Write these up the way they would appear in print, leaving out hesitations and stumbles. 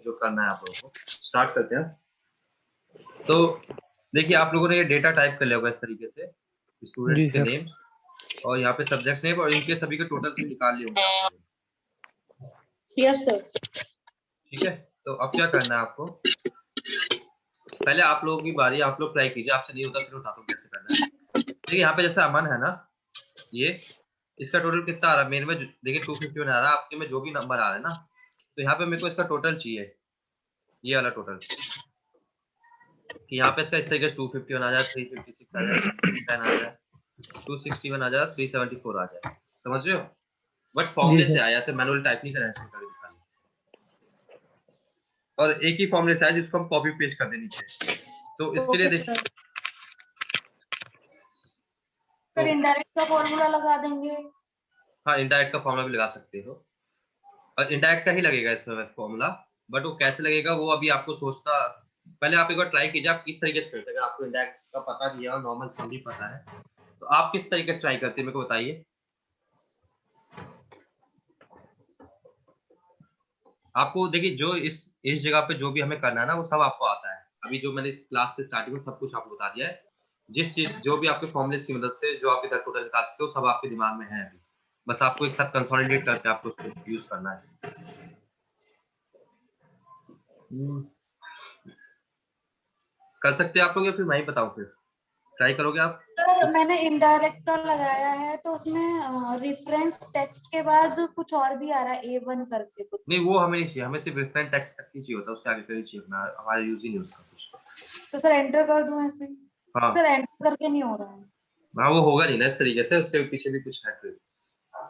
जो करना है आप लोगों को। स्टार्ट करते हैं। तो देखिए आप लोगों ने ये डेटा टाइप कर लिया होगा इस तरीके से, स्टूडेंट्स के नेम और यहाँ पे सब्जेक्ट्स नेम और इनके सभी के टोटल से निकाल लिए होंगे आप लोगों। Yes sir. ठीक है, तो अब क्या करना है आपको, पहले आप लोगों की बारी, आप लोग ट्राई कीजिए, आपसे नहीं होता फिर बताता हूँ कैसे करना है। देखिए यहाँ पे जैसे अमन है ना, ये इसका टोटल कितना आ रहा है मेरे में, देखिए 251 आ रहा है, आपके में जो भी नंबर आ रहा है ना, तो यहाँ पे मेरे को इसका टोटल चाहिए, ये वाला टोटल, कि यहाँ पे इसका इस तरीके से 251 आ जाए, 356 आ जाए, 310 आ जाए, 261 आ जाए, 374 आ जाए, समझ रहे हो? बट फॉर्मूले से आया, ऐसे मैनुअल टाइप नहीं करना है, और एक ही फॉर्मूले से आया जिसको हम कॉपी पेस्ट कर दे नीचे। तो इसके लिए देखिए सर इनडायरेक्ट का फॉर्मूला लगा देंगे। हाँ, इनडायरेक्ट का फॉर्मूला भी लगा सकते हो, और इनडायरेक्ट का ही लगेगा इसमें फॉर्मूला, बट वो कैसे लगेगा वो अभी आपको सोचना, पहले आप एक बार ट्राई कीजिए आप किस तरीके से करते हैं। अगर आपको इनडायरेक्ट का पता नहीं है और नॉर्मल सम भी पता है, तो आप किस तरीके से ट्राई करते हैं मेरे को बताइए। आपको देखिए जो इस जगह पे जो भी हमें करना है ना, वो सब आपको आता है। अभी जो मैंने क्लास के स्टार्टिंग में सब कुछ आपको बता दिया है, जिस चीज जो भी आपके फॉर्मूले की मदद से जो आप इधर टोटल निकाल सकते हो, सब आपके दिमाग में है अभी, बस आपको एक साथ कंसोलिडेट करके आपको उसको यूज करना है। कर सकते हैं आप लोग, या फिर मैं ही बताऊं, फिर ट्राई करोगे आप? सर मैंने इनडायरेक्ट का लगाया है, तो उसमें रेफरेंस टेक्स्ट के बाद कुछ और भी आ रहा है A1 करके कुछ। नहीं, वो हमें नहीं चाहिए, हमें सिर्फ रेफरेंस टेक्स्ट तक ही चाहिए होता है, उसके आगे का नहीं चाहिए अपना, हमारा यूज ही नहीं उसका कुछ। तो सर एंटर कर दूं ऐसे? हाँ सर एंटर करके नहीं हो रहा है। हाँ, वो होगा नहीं ना इस तरीके से, उसके पीछे भी कुछ है। फिर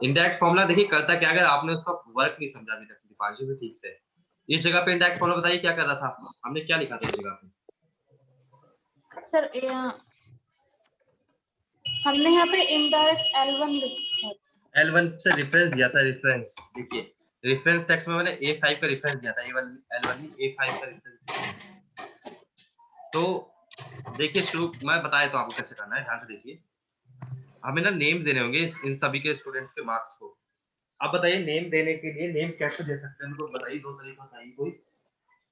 इंडेक्स फॉर्मूला देखिए करता क्या, अगर आपने उसका वर्क नहीं समझा अभी तक दीपांशु भी ठीक से, इस जगह पे इंडेक्स फॉर्मूला बताइए क्या कर रहा था, हमने क्या लिखा था इस जगह पे? सर हमने यहाँ पे इनडायरेक्ट L1 लिखा है। L1 से रेफरेंस दिया था, रेफरेंस देखिए, रेफरेंस टेक्स्ट में मैंने A5 का रेफरेंस दिया था, A1 L1 नहीं, A5 का रेफरेंस। तो देखिए शुरू मैं बताया तो आपको कैसे करना है, ध्यान से देखिए। हमें ना नेम देने होंगे इन सभी के स्टूडेंट्स के मार्क्स को। आप बताइए नेम देने के लिए नेम कैसे दे सकते हैं, उनको बताइए, दो तरीका बताइए कोई,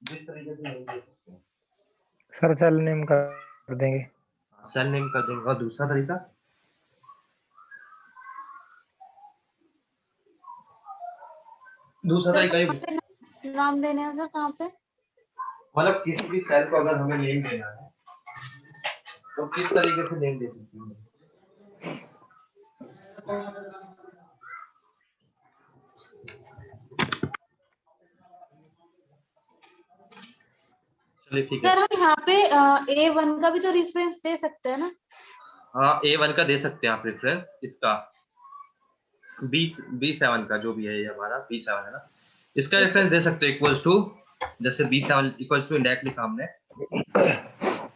जिस तरीके से नेम दे सकते हैं। सर सेल नेम कर देंगे। सेल नेम कर देंगे, और दूसरा तरीका? दूसरा तरीका ही नाम देने हैं सर, कहाँ पे? मतलब किसी भी सेल को अगर हमें नेम देना है तो किस तरीके से नेम दे सकते हैं? चलिए ठीक है। सर हम यहाँ पे A1 का भी तो रेफरेंस दे सकते हैं ना? हाँ, A1 का दे सकते हैं आप रेफरेंस, इसका B7 का जो भी है, ये हमारा B7 है ना, इसका रेफरेंस दे सकते हैं, इक्वल्स टू, जैसे B7 इक्वल्स टू इंडेक्स लिखा हमने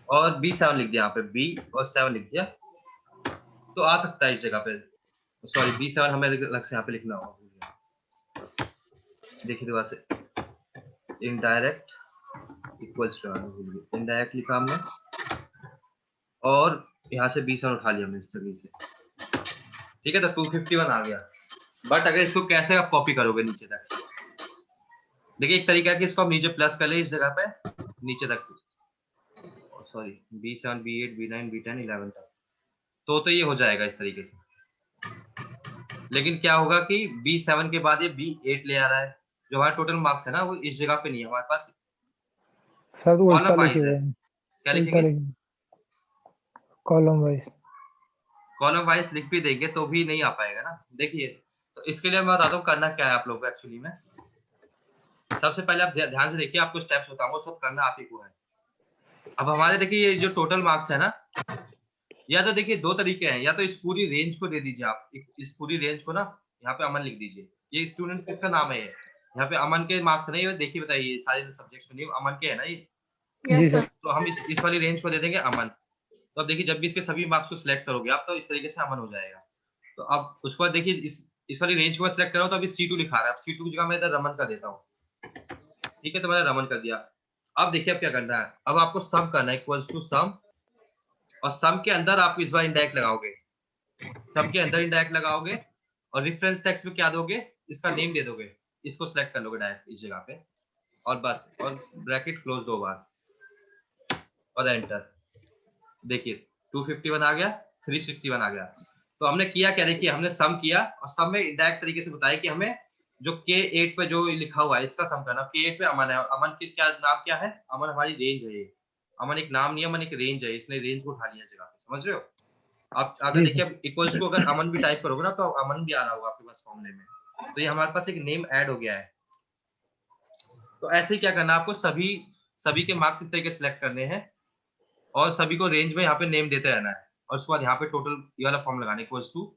और B7 लिख दिया, यहाँ पे B और 7 लिख दिया, तो आ सकता है इस जगह पे। सॉरी, B7 हमें अलग से यहाँ पे लिखना होगा, देखिए दोबारा से, इनडायरेक्ट इक्वल्स टू, इनडायरेक्ट लिखा हमने और यहाँ से B7 उठा लिया हमने इस तरीके से, ठीक है, तो 251 आ गया। बट अगर इसको कैसे आप कॉपी करोगे नीचे तक, देखिए एक तरीका है कि इसको हम नीचे प्लस कर ले इस जगह पे नीचे तक, sorry B7 B8 B9 B10 11 तक, तो ये हो जाएगा इस तरीके से। लेकिन क्या होगा कि B7 के बाद ये B8 ले आ रहा है, जो हमारा टोटल मार्क्स है ना, वो इस जगह पे नहीं है हमारे पास, सर उल्टा कॉलम वाइज लिखे है। हुए हैं। क्या उल्टा लिखेंगे? लिखे, कॉलम वाइज। कॉलम वाइज लिख भी देंगे तो भी नहीं आ पाएगा ना। देखिए तो इसके लिए मैं बताता हूँ करना क्या है आप लोग को एक्चुअली में। सबसे पहले आप ध्यान से देखिए, आपको स्टेप्स बताऊंगा, सब करना आप ही को है। अब हमारे देखिए ये जो टोटल मार्क्स है ना, या तो देखिए दो तरीके हैं, या तो इस पूरी रेंज को दे दीजिए आप, इस पूरी रेंज को ना यहाँ पे अमन लिख दीजिए, ये स्टूडेंट्स किसका नाम है, ये यहाँ पे अमन के मार्क्स नहीं है, देखिए बताइए सारे सब्जेक्ट्स में अमन के है ना ये, जी सर। तो हम इस वाली रेंज को दे देंगे अमन। तो अब देखिए जब भी इसके सभी मार्क्स को सिलेक्ट करोगे आप, तो इस तरीके से अमन हो जाएगा। तो अब उसके बाद देखिए इस वाली रेंज को सिलेक्ट करो, तो अभी C2 लिखा रहा है, C2 की जगह मैं इधर रमन कर देता हूँ, ठीक है, तो मैंने रमन कर दिया। अब देखिए अब क्या करना है, अब आपको सम करना है, इक्वल्स टू सम, और सम के अंदर आप इस बार इंडेक्स लगाओगे, सम के अंदर इंडेक्स लगाओगे, और रेफरेंस टेक्स्ट में क्या दोगे, इसका नेम दे दोगे, इसको सिलेक्ट कर लोगे डायरेक्ट इस जगह पे, और बस, और ब्रैकेट क्लोज 2 बार और एंटर। देखिए 251 आ गया, 361 आ गया। तो हमने किया क्या, देखिए हमने सम किया और सम में डायरेक्ट तरीके से बताया कि हमें जो K8 पे जो लिखा हुआ है इसका सम करना। K8 पे अमन है, अमन की क्या नाम क्या है, अमन हमारी रेंज है ये। अमन एक नाम नहीं है, अमन एक रेंज है, इसने रेंज को उठा लिया जगह पे, समझ रहे हो। आप अगर जी देखिए सर। अब इक्वल्स टू अगर अमन भी टाइप करोगे ना तो अमन भी आ रहा होगा आपके पास फॉर्मूले में। तो ये हमारे पास एक नेम ऐड हो गया है। तो ऐसे ही क्या करना है आपको, सभी सभी के मार्क्स इस तरीके सेलेक्ट करने हैं और सभी को रेंज में यहाँ पे नेम देते रहना है। और उसके बाद यहाँ पे टोटल ये वाला फॉर्म लगाना इक्वल्स टू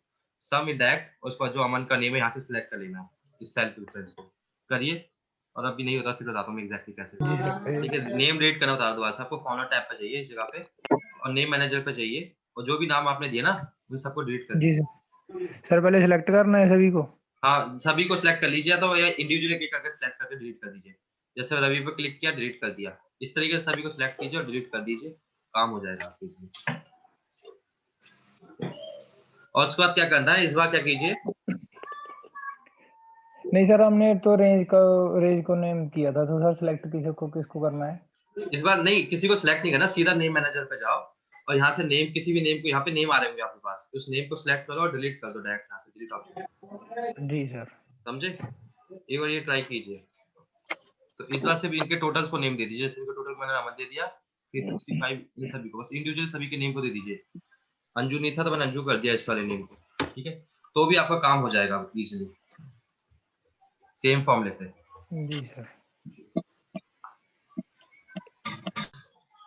सम इंडेक्ट और उसके बाद जो अमन का नेम है यहाँ से सिलेक्ट कर लेना है इस सेल प्रेफरेंस को। करिए, और अभी नहीं होता फिर बताता हूँ मैं एग्जैक्टली कैसे। जी सर। ठीक है, नेम रेट करना बता रहा दोबारा से आपको। फॉर्मुला टैब पे जाइए इस जगह पे और नेम मैनेजर पे जाइए और जो भी नाम आपने दिया ना उन सबको डिलीट कर जी दीजिए। सर। सर पहले सिलेक्ट करना है सभी को। हाँ, सभी को सिलेक्ट कर लीजिए, तो या इंडिविजुअली एक करके सिलेक्ट करके डिलीट कर दीजिए। जैसे रवि पे क्लिक किया, डिलीट कर दिया। इस तरीके से सभी को सिलेक्ट कीजिए और डिलीट कर दीजिए, काम हो जाएगा आपके इसमें। और उसके बाद क्या करना है, इस बार क्या कीजिए, नहीं सर, हमने तो रेंज को नेम किया था, तो सर सिलेक्ट किसको करना है? इस बार नहीं, किसी को सिलेक्ट नहीं करना, सीधा नेम मैनेजर पे जाओ और यहाँ से नेम, किसी भी नेम को, यहाँ पे नेम आ रहे होंगे आपके पास, उस नेम को सिलेक्ट करो और डिलीट कर दो डायरेक्ट यहाँ से, डिलीट ऑप्शन। जी सर। समझे, एक बार ये ट्राई कीजिए। तो इस बार सिर्फ इनके टोटल्स को नेम दे दीजिए। जैसे इनके टोटल मैंने अमन दे दिया, 365, ये सभी को बस इंडिविजुअल सभी के नेम को दे दीजिए। अंजू नहीं था तो मैंने अंजू कर दिया इस वाले नेम को, ठीक है। तो भी आपका काम हो जाएगा इजीली, सेम फॉर्मूले से। जी सर।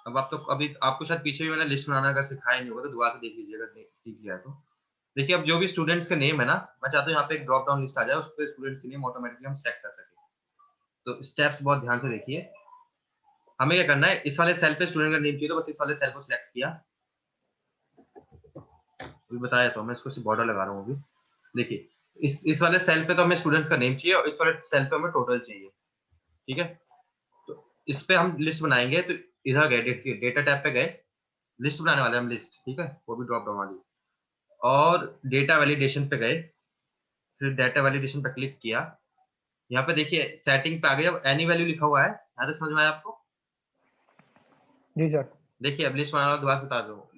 अब आप तो अभी आपको शायद पीछे भी मैंने लिस्ट बनाना अगर सिखाया नहीं होगा तो दोबारा से देख लीजिएगा, सीख लिया है तो। देखिए अब जो भी स्टूडेंट्स का नेम है ना, मैं चाहता हूँ यहाँ पे एक ड्रॉप डाउन लिस्ट आ जाए, उस पर स्टूडेंट्स के नेम ऑटोमेटिकली हम सेट कर सकें। तो स्टेप्स बहुत ध्यान से देखिए। हमें क्या करना है, इस वाले सेल पे स्टूडेंट का नेम चाहिए, तो बस इस वाले सेल को सिलेक्ट किया। अभी बताया तो मैं इसको सिर्फ बॉर्डर लगा रहा हूँ अभी। देखिए इस वाले सेल पे तो हमें स्टूडेंट्स का नेम चाहिए और इस वाले सेल पे हमें टोटल चाहिए, ठीक है। तो इस पे हम लिस्ट बनाएंगे, तो इधर गए, देखिए डेटा टैब पे गए, लिस्ट बनाने वाले हम लिस्ट, ठीक है, वो भी ड्रॉप डाउन वाली। और डेटा वैलिडेशन पे गए, फिर डेटा वैलिडेशन पे क्लिक किया। यहाँ पे देखिए सेटिंग पे आ गए, अब एनी वैल्यू लिखा हुआ है, यहाँ तक समझ में आया आपको। जी सर। देखिए अब लिस्ट बनाना दोबारा बता दो।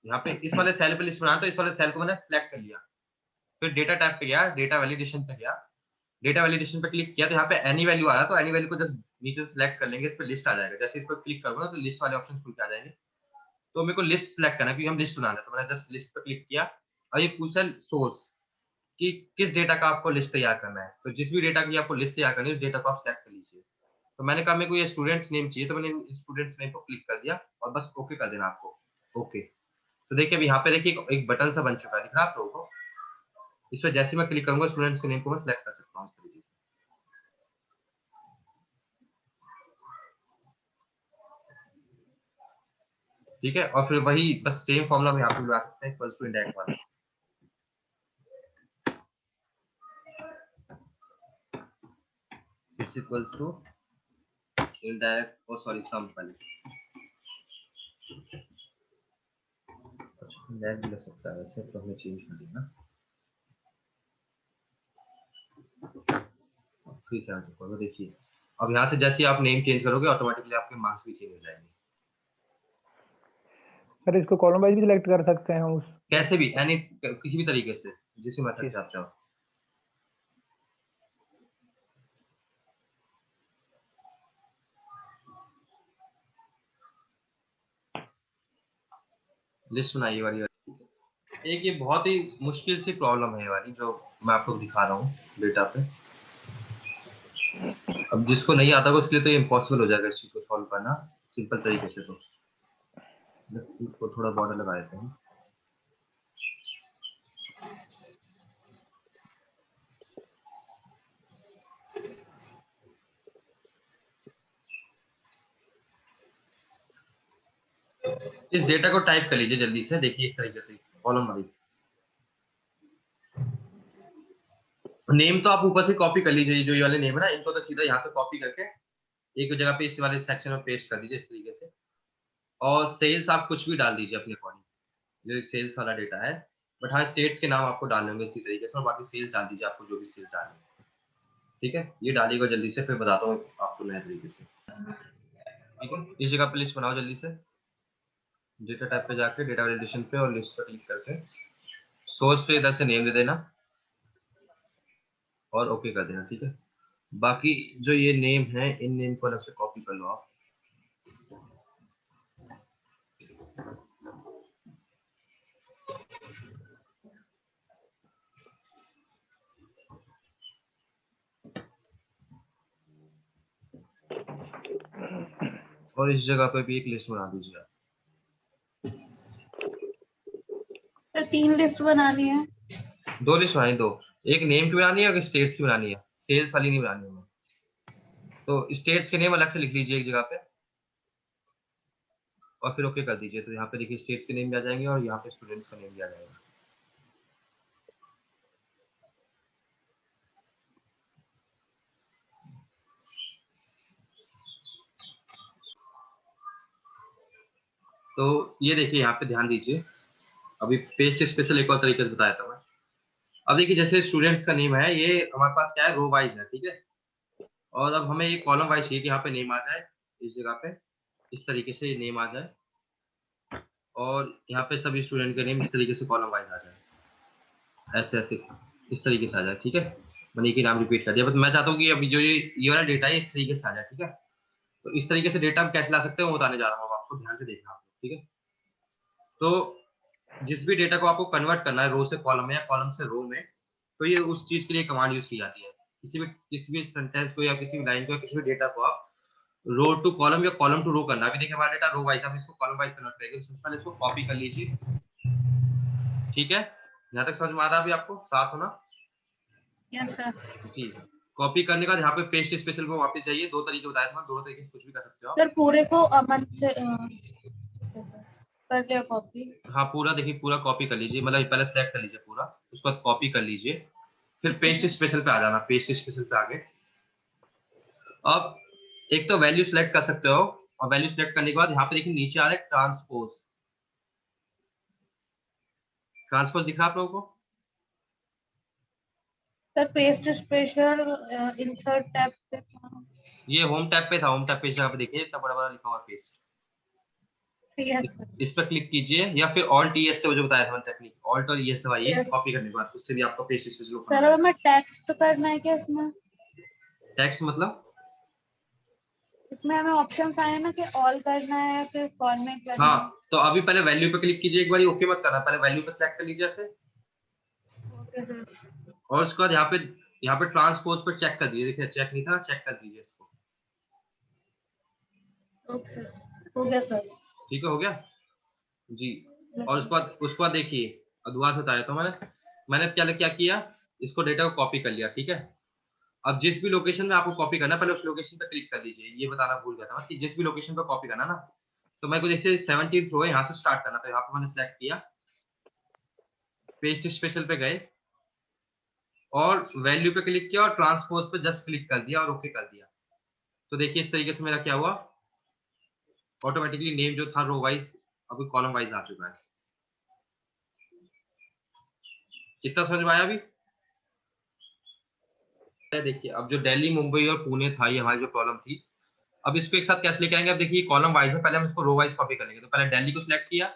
यहाँ पे इस वाले सेल पे लिस्ट बनाना, तो इस वाले सेल को मैंने सिलेक्ट कर लिया। फिर डेटा टैब पे गया, डेटा वैलिडेशन पे गया, डेटा वैलिडेशन पे क्लिक किया, तो यहाँ पे एनी वैल्यू आ रहा है, तो एनी वैल्यू को जस्ट नीचे से सिलेक्ट कर लेंगे, इस पे लिस्ट आ जाएगा। जैसे इस पर क्लिक करूंगा तो लिस्ट वाले ऑप्शन खुल के आ जाएंगे। तो मेरे को लिस्ट सिलेक्ट करना है क्योंकि हम लिस्ट बनाना है, तो मैंने जस्ट लिस्ट पे क्लिक किया और ये पूछा सोर्स कि किस डेटा का आपको लिस्ट तैयार करना है। तो जिस भी डेटा की आपको लिस्ट तैयार करनी है उस डेटा को आप सिलेक्ट कर लीजिए। तो मैंने कहा मेरे को ये स्टूडेंट्स नेम चाहिए, तो मैंने स्टूडेंट्स नेम को क्लिक कर दिया और बस ओके कर देना आपको। ओके, तो देखिए अब यहाँ पे देखिए एक बटन सा बन चुका है, दिख रहा है आप लोगों को। इस पर जैसे मैं क्लिक करूंगा स्टूडेंट्स के नेम को मैं सिलेक्ट कर सकता हूँ इस तरीके से, ठीक है। और फिर वही बस सेम फॉर्मूला में यहाँ पे लगा सकते हैं, इक्वल्स टू इंडेक्स वाला। It's equals to index, oh sorry sum पहले, इंडेक्स भी लग सकता है वैसे, तो हमें चेंज कर देना। 374, देखिए अब यहाँ से जैसे आप नेम चेंज करोगे ऑटोमेटिकली आपके मार्क्स भी चेंज हो जाएंगे। सर इसको कॉलम वाइज भी सिलेक्ट कर सकते हैं हम उस? कैसे भी, यानी किसी भी तरीके से, जिस भी मेथड जी से आप चाहो। लिस्ट बनाइए वाली। एक ये बहुत ही मुश्किल सी प्रॉब्लम है ये वाली जो मैं आपको दिखा रहा हूँ डेटा पे। अब जिसको नहीं आता उसके लिए तो ये इम्पॉसिबल हो जाएगा इस चीज को सॉल्व करना सिंपल तरीके से। तो इसको थोड़ा बॉर्डर लगा देते हैं। इस डेटा को टाइप कर लीजिए जल्दी से, देखिए इस तरीके से कॉलम वाइज। नेम तो आप ऊपर से कॉपी कर लीजिए, जो ये वाले नेम है ना, इनको तो सीधा यहाँ से कॉपी करके एक जगह पे इस वाले सेक्शन में पेस्ट कर दीजिए इस तरीके से। और सेल्स आप कुछ भी डाल दीजिए अपने अकॉर्डिंग, जो सेल्स वाला डेटा है। बट हाँ स्टेट्स के नाम आपको डालने होंगे इसी तरीके से, और बाकी सेल्स डाल दीजिए आपको जो भी सेल्स डालनी है। ठीक है, ये डालिएगा जल्दी से, फिर बताता हूँ आपको नए तरीके से। ठीक है, इस जगह पे लिस्ट बनाओ जल्दी से, डेटा टाइप पे जाके डेटा वैलिडेशन पे और लिस्ट पे क्लिक करके सोर्स पे इधर से नेम दे देना और ओके कर देना। ठीक है, बाकी जो ये नेम है इन नेम को अलग से कॉपी कर लो आप। और इस जगह पे भी एक लिस्ट बना दीजिए आप। तो 3 लिस्ट बनानी है। 2 लिस्ट बनानी, 2, एक नेम की बनानी है और एक स्टेट्स की बनानी है, सेल्स वाली नहीं बनानी है। तो स्टेट्स के नेम अलग से लिख लीजिए एक जगह पे और फिर ओके कर दीजिए। तो यहाँ पे देखिए स्टेट्स के नेम भी आ जाएंगे और यहाँ पे स्टूडेंट्स का नेम भी आ जाएगा। तो ये देखिए यहाँ पे ध्यान दीजिए, अभी पेस्ट स्पेशल एक और तरीके से बताया था मैं। अब देखिए जैसे स्टूडेंट्स का नेम है, ये हमारे पास क्या है, रो वाइज है। ठीक है, और अब हमें ये कॉलम वाइज चाहिए कि यहाँ पे नेम आ जाए, इस जगह पे इस तरीके से ये नेम आ जाए और यहाँ पे सभी स्टूडेंट के नेम इस तरीके से कॉलम वाइज आ जाए, ऐसे ऐसे इस तरीके से आ जाए। ठीक है, मैंने एक ही नाम रिपीट कर दिया, बस मैं चाहता हूँ कि अभी जो ये वाला डेटा है इस तरीके से आ जाए। ठीक है, तो इस तरीके से डेटा हम कैसे ला सकते हैं वो बताने जा रहा हूँ, आपको ध्यान से देखना आप। ठीक है, तो जिस भी डेटा को आपको कन्वर्ट करना है रो से कॉलम में या कॉलम से रो में, तो ये उस चीज के लिए कमांड यूज की जाती है। किसी भी सेंटेंस को या किसी भी लाइन को या किसी भी डेटा को आप रो टू कॉलम या कॉलम टू रो करना। अभी देखिए हमारा डेटा रो वाइज, हम इसको कॉलम वाइज कन्वर्ट करेंगे। सबसे पहले इसको कॉपी कर लीजिए। ठीक है, यहाँ तक समझ में आ रहा है अभी आपको, साथ होना? Yes sir. जी, कॉपी करने के बाद यहाँ पे पेस्ट स्पेशल को वापस जाइए। 2 तरीके बताए थे, दोनों तरीके से कुछ भी कर सकते हो आप। सर पूरे को अमन से कर लिया कॉपी। हाँ, पूरा देखिए, पूरा कॉपी कर लीजिए, मतलब पहले सेलेक्ट कर लीजिए पूरा, उसके बाद कॉपी कर लीजिए, फिर पेस्ट स्पेशल पे आ जाना। पेस्ट स्पेशल पे आगे अब एक तो वैल्यू सेलेक्ट कर सकते हो, और वैल्यू सेलेक्ट करने के बाद यहाँ पे देखिए नीचे आ रहा है ट्रांसपोज। ट्रांसपोज दिख रहा है आप लोगों को? Sir paste special insert tab पे था। ये होम टैब पे था, होम टैब पे इस जगह पे देखिए इतना बड़ा बड़ा लिखा हुआ पेस्ट। यस इस पर क्लिक कीजिए या फिर ऑल्ट ES से वो जो बताया था टेक्निक, ऑल्ट और ES दबाइए Yes. कॉपी करने के बाद, उससे भी आपका पेस्ट स्पेशल ओपन सर हो अब हमें टेक्स्ट करना है क्या इसमें? टेक्स्ट मतलब? इसमें हमें ऑप्शंस आए ना कि ऑल करना है फिर फॉर्मेट करना है। हाँ, तो अभी पहले वैल्यू पे क्लिक कीजिए एक बार, ओके मत करना, पहले वैल्यू पे सेलेक्ट कर लीजिए ऐसे, ओके सर। और उसके बाद यहाँ पे ट्रांसपोज पर चेक कर दीजिए। देखिए चेक नहीं था, चेक कर दीजिए इसको। ओके सर, हो गया सर। ठीक है, हो गया जी। Yes, और sir. उसके बाद देखिए अदुआ से बताया तो मैंने क्या किया, इसको डेटा को कॉपी कर लिया। ठीक है, अब जिस भी लोकेशन में आपको कॉपी करना है, पहले उस लोकेशन पे क्लिक कर लीजिए। ये बताना भूल गया था मैं कि जिस भी लोकेशन पे कॉपी करना ना, तो मेरे को जैसे 17th रो है, यहाँ से स्टार्ट करना, तो यहाँ पे मैंने सेलेक्ट किया, पेस्ट स्पेशल पे गए और वैल्यू पे क्लिक किया और ट्रांसपोज पे जस्ट क्लिक कर दिया और ओके कर दिया। तो देखिए इस तरीके से मेरा क्या हुआ, ऑटोमेटिकली नेम जो था रो वाइज अभी कॉलम वाइज आ चुका है। कितना समझ में आया अभी? देखिए अब जो दिल्ली, मुंबई और पुणे था, ये हमारी जो प्रॉब्लम थी, अब इसको एक साथ कैसे लेके आएंगे? अब देखिए कॉलम वाइज है, पहले हम इसको रो वाइज कॉपी कर लेंगे। तो पहले दिल्ली को सिलेक्ट किया,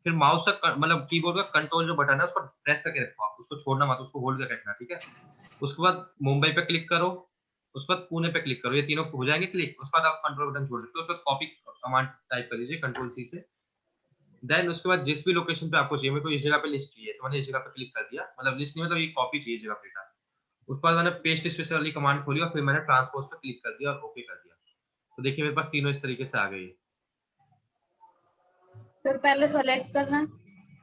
फिर माउस का मतलब कीबोर्ड का कंट्रोल जो बटन है उसको प्रेस करके रखो आप, उसको छोड़ना मत, उसको होल्ड करके रखना। ठीक है, उसके बाद मुंबई पे क्लिक करो, उसके बाद पुणे पे क्लिक करो, ये तीनों हो जाएंगे क्लिक। उसके बाद आप कंट्रोल बटन छोड़ सकते हो, उसके बाद कॉपी कमांड टाइप कर दीजिए कंट्रोल-C से। देन उसके बाद जिस भी लोकेशन पे आपको चाहिए, मेरे को इस जगह पे लिस्ट चाहिए, तो मैंने इस जगह पे क्लिक कर दिया, मतलब लिस्ट नहीं मतलब ये कॉपी चाहिए जगह पे। उसके बाद मैंने पेस्ट स्पेशल वाली कमांड खोली और फिर मैंने ट्रांसपोज पे क्लिक कर दिया और ओके कर दिया। तो देखिए मेरे पास तीनों इस तरीके से आ गई। सर पहले सेलेक्ट करना है।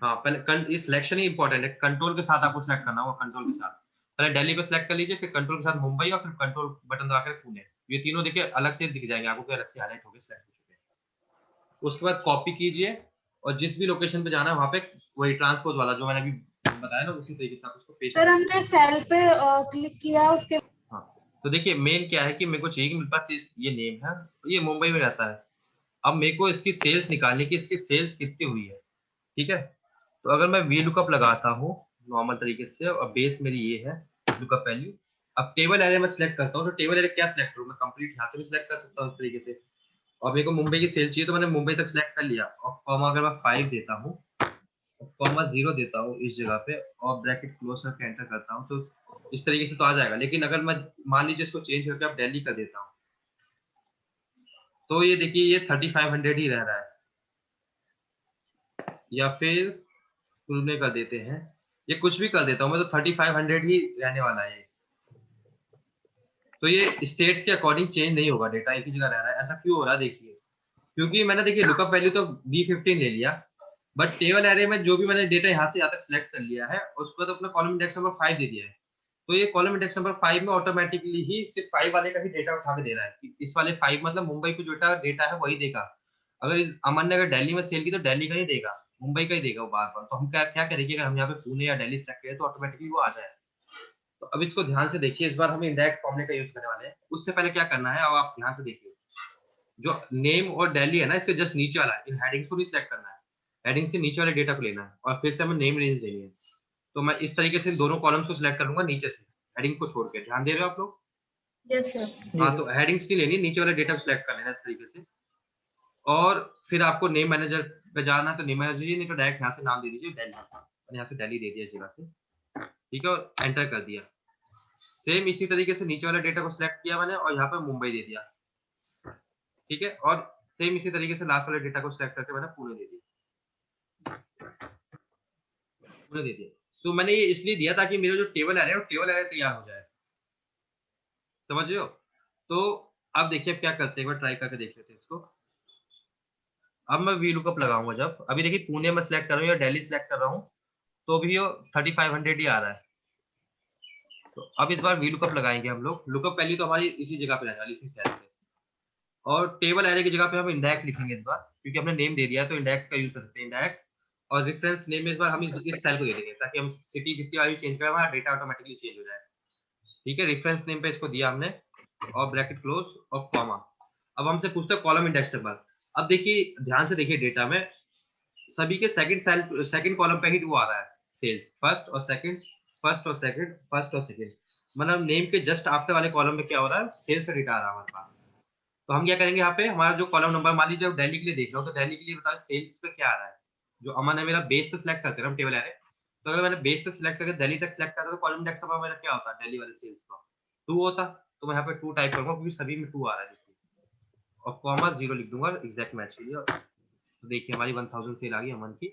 हाँ, पहले ये सिलेक्शन ही इंपॉर्टेंट है, कंट्रोल के साथ आपको सिलेक्ट करना होगा। कंट्रोल के साथ पहले दिल्ली पे सिलेक्ट कर लीजिए, फिर कंट्रोल के साथ मुंबई और फिर कंट्रोल बटन दबाकर पुणे। ये तीनों देखिए अलग से दिख जाएंगे आपको, अलग से हाईलाइट होकर सिलेक्ट हो चुके हैं। उसके बाद कॉपी कीजिए और जिस भी लोकेशन पे जाना है वहां पे वही ट्रांसपोज वाला जो मैंने अभी बताया ना, उसी तरीके से आप उसको पेस्ट। सर हमने सेल पे क्लिक किया उसके। हाँ, तो देखिए मेन क्या है कि मेरे को चाहिए कि मेरे पास ये नेम है, ये मुंबई में रहता है। अब मेरे को इसकी सेल्स निकालनी कि इसकी सेल्स कितनी हुई है। ठीक है, तो अगर मैं वी लुकअप लगाता हूँ नॉर्मल तरीके से और बेस मेरी ये है लुकअप वैल्यू, अब टेबल एरे में सिलेक्ट करता हूँ तो टेबल एरे क्या सिलेक्ट करूँ मैं, कंप्लीट यहाँ से भी सिलेक्ट कर सकता हूँ इस तरीके से। और मेरे को मुंबई की सेल चाहिए तो मैंने मुंबई तक सिलेक्ट कर लिया, और कॉमा अगर मैं 5 देता हूँ, कॉमा 0 देता हूँ इस जगह पे, और ब्रैकेट क्लोज करके एंटर करता हूँ, तो इस तरीके से तो आ जाएगा। लेकिन अगर मैं मान लीजिए इसको चेंज करके अब दिल्ली कर देता हूँ, तो ये देखिए ये 3500 ही रह रहा है। या फिर पुणे कर देते हैं, ये कुछ भी कर देता हूँ मैं, तो 3500 ही रहने वाला है। तो ये स्टेट्स के अकॉर्डिंग चेंज नहीं होगा, डेटा एक ही जगह रह रहा है। ऐसा क्यों हो रहा है देखिए, क्योंकि मैंने देखिए लुकअप वैल्यू तो B15 ले लिया, बट टेबल एरे में जो भी मैंने डेटा यहाँ से यहाँ तक सिलेक्ट कर लिया है, उसके बाद अपना कॉलम इंडेक्स नंबर 5 दे दिया है। तो ये कॉलम इंडेक्स नंबर 5 में ऑटोमेटिकली ही सिर्फ 5 वाले का ही डेटा उठा के दे रहा है कि इस वाले 5 मतलब मुंबई को जो डेटा है वही देगा। अगर अमन ने अगर दिल्ली में सेल की तो दिल्ली का ही देगा, मुंबई का ही देगा वो बार बार। तो हम क्या क्या करेंगे, अगर हम यहाँ पे पुणे या दिल्ली सेलेक्ट करें तो ऑटोमेटिकली वो आ जाए। तो अब इसको ध्यान से देखिए, इस बार हम इंडायरेक्ट फॉर्मूले का यूज करने वाले हैं। उससे पहले क्या करना है, अब आप ध्यान से देखिए, जो नेम और दिल्ली है ना, इसके जस्ट नीचे वाला है, इन हेडिंग्स को नहीं सिलेक्ट करना है, हेडिंग से नीचे वाले डेटा को लेना है, और फिर से हमें नेम रेंज देनी है। तो मैं इस तरीके से दोनों कॉलम्स को सिलेक्ट करूंगा नीचे से, हेडिंग को छोड़ के। ध्यान दे रहे हो आप लोग? Yes sir. हाँ, तो हेडिंग्स नहीं लेनी, नीचे वाले डेटा को सिलेक्ट कर लेना इस तरीके से। और फिर आपको नेम मैनेजर पे जाना है, तो नेम मैनेजर नहीं तो डायरेक्ट यहाँ से नाम दे दीजिए दिल्ली, मैंने यहाँ से दिल्ली दे दिया इस जगह से, ठीक है, और एंटर कर दिया। सेम इसी तरीके से नीचे वाले डेटा को सिलेक्ट किया मैंने, और यहाँ पे मुंबई दे दिया, ठीक है। और सेम इसी तरीके से लास्ट वाले डेटा को सिलेक्ट करके मैंने पुणे दे दिया, पुणे दे दिया। तो मैंने ये इसलिए दिया ताकि मेरा जो टेबल एरे है वो टेबल एरे तैयार हो जाए, समझ रहे हो? तो अब देखिए अब क्या करते हैं, एक बार ट्राई करके देख लेते हैं इसको। अब मैं वी लुकअप लगाऊंगा, जब अभी देखिए पुणे में सिलेक्ट कर रहा हूँ या दिल्ली सिलेक्ट कर रहा हूँ, तो भी वो 3500 ही आ रहा है। तो अब इस बार वी लुकअप लगाएंगे हम लोग। लुकअप वैल्यू तो हमारी इसी जगह पे रहने वाली, इसी सेल पे। और टेबल एरे की जगह पे हम इंडायरेक्ट लिखेंगे इस बार, क्योंकि हमने नेम दे दिया है तो इंडायरेक्ट का यूज कर सकते हैं, इंडायरेक्ट। और रेफरेंस नेम में इस बार हम इस सेल को दे देंगे, ताकि हम सिटी जितनी बार भी चेंज करें हमारा डेटा ऑटोमेटिकली चेंज हो जाए, ठीक है। रेफरेंस नेम पे इसको दिया हमने, और ब्रैकेट क्लोज और कॉमा। अब हमसे पूछते हैं कॉलम इंडेक्स नंबर। अब देखिए ध्यान से देखिए, डेटा में सभी के सेकंड सेल सेकंड कॉलम पे ही वो आ रहा है, सेल्स फर्स्ट और सेकंड, फर्स्ट और सेकंड, फर्स्ट और सेकंड। मतलब नेम के जस्ट आफ्टर वाले कॉलम में क्या हो रहा है, सेल्स का डेटा आ रहा है हमारे पास। तो हम क्या करेंगे, यहाँ पे हमारा जो कॉलम नंबर, मान लीजिए दिल्ली के लिए देख रहा हूँ, तो दिल्ली के लिए बता सेल्स पे क्या आ रहा है। जो अमन है मेरा बेस से सिलेक्ट करते हैं हम टेबल एरे, तो अगर मैंने बेस से सिलेक्ट करके दिल्ली तक सिलेक्ट करता तो कॉलम इंडेक्स नंबर मेरा क्या होता है, दिल्ली वाले सेल्स का 2 होता। तो मैं यहाँ पे 2 टाइप करूंगा क्योंकि सभी में 2 आ रहा है देखिए, और कॉमा 0 लिख दूंगा एग्जैक्ट मैच के लिए। तो देखिए हमारी 1000 सेल आ गई अमन की,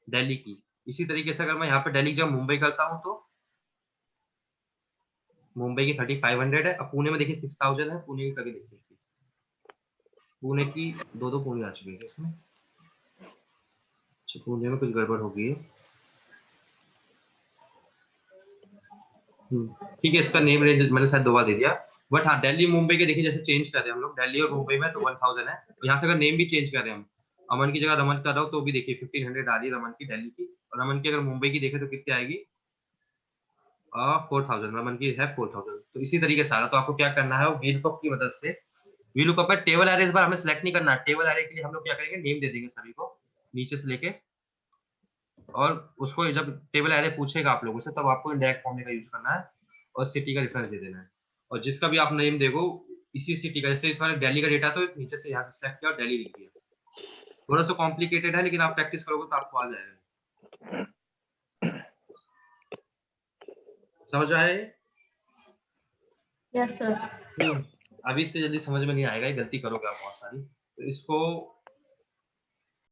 दिल्ली की। इसी तरीके से अगर मैं यहाँ पे दिल्ली की जगह मुंबई करता हूँ, तो मुंबई की 3500 है। अब पुणे में देखिए 6000 है, पुणे की करके देखिए, पुणे की 2 पुणे आ चुकी है इसमें। अच्छा, पुणे में कुछ गड़बड़ हो गई है, ठीक है। इसका नेम रेंज मैंने शायद 2 बार दे दिया, बट हाँ दिल्ली मुंबई के देखिए जैसे चेंज कर रहे हैं हम लोग, दिल्ली और मुंबई में तो 1000 है। यहाँ से अगर नेम भी चेंज कर रहे हैं हम, अमन की जगह रमन कर रहा हूँ, तो भी देखिए 1500 आ रही है रमन की दिल्ली की, और रमन की अगर मुंबई की देखे तो कितनी आएगी, 4000। रमन की है 4000। तो इसी तरीके से आ रहा। तो आपको क्या करना है, वी लुकअप की मदद से, वी लुकअप का टेबल एरे इस बार हमें सेलेक्ट नहीं करना। टेबल एरे के लिए हम लोग क्या करेंगे, नेम दे देंगे सभी को नीचे से लेके, और उसको जब टेबल एरे पूछेगा आप लोगों से, तब आपको इंडायरेक्ट फॉर्मूले का यूज करना है, और सिटी का रेफरेंस दे देना है। और जिसका भी आप नेम देखो इसी सिटी का, जैसे इस बार दिल्ली का डेटा तो नीचे से यहाँ से सेलेक्ट किया और दिल्ली लिख दिया। थोड़ा सा कॉम्प्लिकेटेड है, लेकिन आप प्रैक्टिस करोगे तो आपको आ जाएगा। समझ आए? Yes sir. अभी इतनी जल्दी समझ में नहीं आएगा, ये गलती करोगे आप बहुत सारी। तो इसको